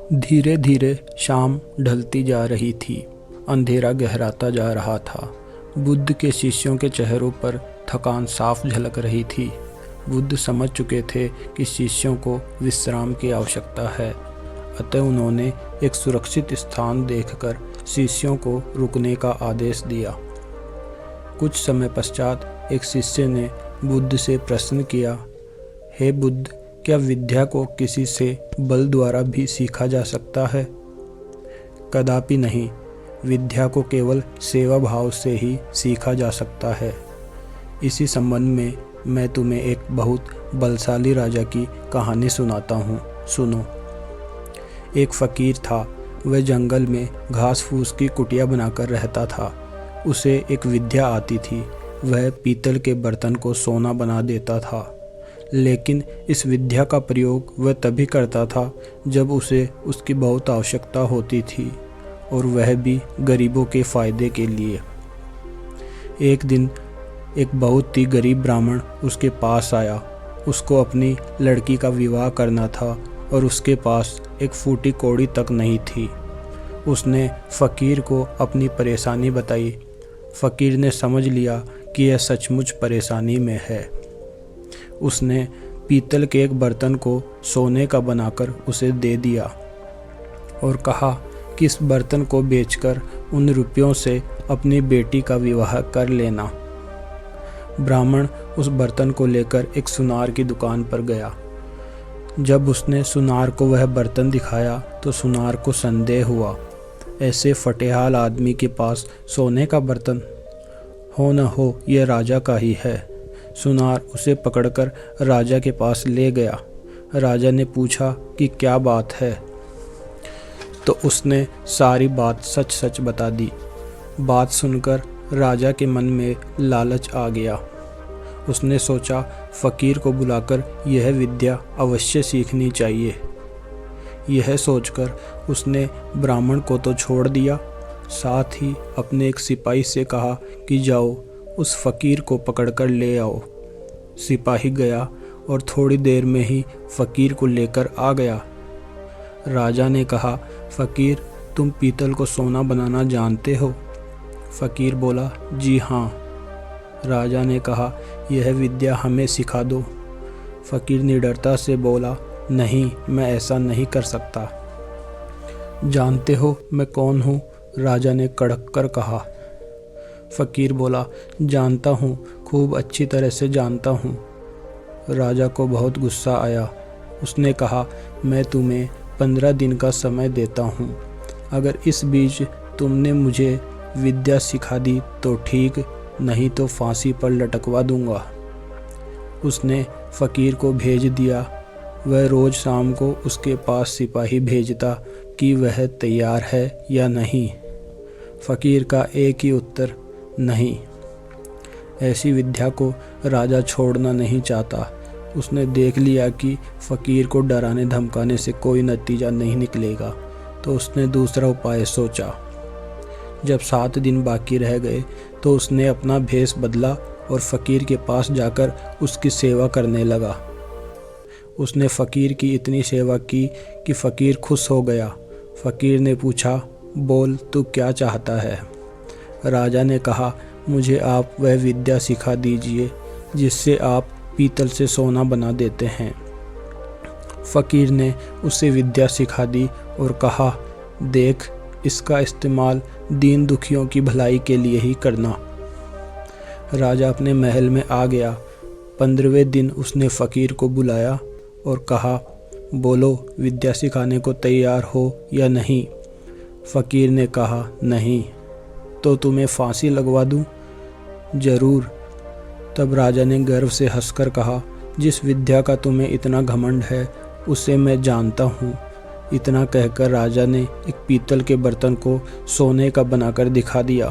धीरे धीरे शाम ढलती जा रही थी। अंधेरा गहराता जा रहा था। बुद्ध के शिष्यों के चेहरों पर थकान साफ झलक रही थी। बुद्ध समझ चुके थे कि शिष्यों को विश्राम की आवश्यकता है, अतः उन्होंने एक सुरक्षित स्थान देखकर शिष्यों को रुकने का आदेश दिया। कुछ समय पश्चात एक शिष्य ने बुद्ध से प्रश्न किया, हे बुद्ध, क्या विद्या को किसी से बल द्वारा भी सीखा जा सकता है? कदापि नहीं। विद्या को केवल सेवा भाव से ही सीखा जा सकता है। इसी संबंध में मैं तुम्हें एक बहुत बलशाली राजा की कहानी सुनाता हूँ, सुनो। एक फकीर था। वह जंगल में घास फूस की कुटिया बनाकर रहता था। उसे एक विद्या आती थी। वह पीतल के बर्तन को सोना बना देता था, लेकिन इस विद्या का प्रयोग वह तभी करता था जब उसे उसकी बहुत आवश्यकता होती थी, और वह भी गरीबों के फायदे के लिए। एक दिन एक बहुत ही गरीब ब्राह्मण उसके पास आया। उसको अपनी लड़की का विवाह करना था और उसके पास एक फूटी कौड़ी तक नहीं थी। उसने फ़कीर को अपनी परेशानी बताई। फ़कीर ने समझ लिया कि यह सचमुच परेशानी में है। उसने पीतल के एक बर्तन को सोने का बनाकर उसे दे दिया और कहा कि इस बर्तन को बेचकर उन रुपयों से अपनी बेटी का विवाह कर लेना। ब्राह्मण उस बर्तन को लेकर एक सुनार की दुकान पर गया। जब उसने सुनार को वह बर्तन दिखाया तो सुनार को संदेह हुआ। ऐसे फटेहाल आदमी के पास सोने का बर्तन हो न हो, यह राजा का ही है। सुनार उसे पकड़कर राजा के पास ले गया। राजा ने पूछा कि क्या बात है, तो उसने सारी बात सच सच बता दी। बात सुनकर राजा के मन में लालच आ गया। उसने सोचा, फ़कीर को बुलाकर यह विद्या अवश्य सीखनी चाहिए। यह सोचकर उसने ब्राह्मण को तो छोड़ दिया, साथ ही अपने एक सिपाही से कहा कि जाओ उस फ़कीर को पकड़कर ले आओ। सिपाही गया और थोड़ी देर में ही फ़कीर को लेकर आ गया। राजा ने कहा, फ़कीर, तुम पीतल को सोना बनाना जानते हो? फ़कीर बोला, जी हाँ। राजा ने कहा, यह विद्या हमें सिखा दो। फ़कीर निडरता से बोला, नहीं, मैं ऐसा नहीं कर सकता। जानते हो मैं कौन हूँ? राजा ने कड़क कर कहा। फ़कीर बोला, जानता हूँ, खूब अच्छी तरह से जानता हूँ। राजा को बहुत गुस्सा आया। उसने कहा, मैं तुम्हें 15 दिन का समय देता हूँ। अगर इस बीच तुमने मुझे विद्या सिखा दी तो ठीक, नहीं तो फांसी पर लटकवा दूंगा। उसने फ़कीर को भेज दिया। वह रोज़ शाम को उसके पास सिपाही भेजता कि वह तैयार है या नहीं। फ़कीर का एक ही उत्तर, नहीं। ऐसी विद्या को राजा छोड़ना नहीं चाहता। उसने देख लिया कि फ़कीर को डराने धमकाने से कोई नतीजा नहीं निकलेगा, तो उसने दूसरा उपाय सोचा। जब 7 दिन बाकी रह गए तो उसने अपना भेष बदला और फ़कीर के पास जाकर उसकी सेवा करने लगा। उसने फ़कीर की इतनी सेवा की कि फ़कीर खुश हो गया। फ़कीर ने पूछा, बोल, तू क्या चाहता है? राजा ने कहा, मुझे आप वह विद्या सिखा दीजिए जिससे आप पीतल से सोना बना देते हैं। फ़कीर ने उसे विद्या सिखा दी और कहा, देख, इसका इस्तेमाल दीन दुखियों की भलाई के लिए ही करना। राजा अपने महल में आ गया। 15वें दिन उसने फ़कीर को बुलाया और कहा, बोलो, विद्या सिखाने को तैयार हो या नहीं? फ़कीर ने कहा, नहीं। तो तुम्हें फांसी लगवा दूं? ज़रूर। तब राजा ने गर्व से हंसकर कहा, जिस विद्या का तुम्हें इतना घमंड है उसे मैं जानता हूँ। इतना कहकर राजा ने एक पीतल के बर्तन को सोने का बनाकर दिखा दिया।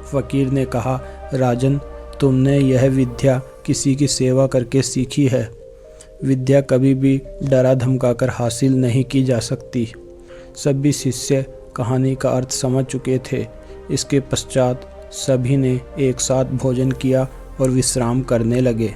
फ़कीर ने कहा, राजन, तुमने यह विद्या किसी की सेवा करके सीखी है। विद्या कभी भी डरा धमकाकर हासिल नहीं की जा सकती। सभी शिष्य कहानी का अर्थ समझ चुके थे। इसके पश्चात सभी ने एक साथ भोजन किया और विश्राम करने लगे।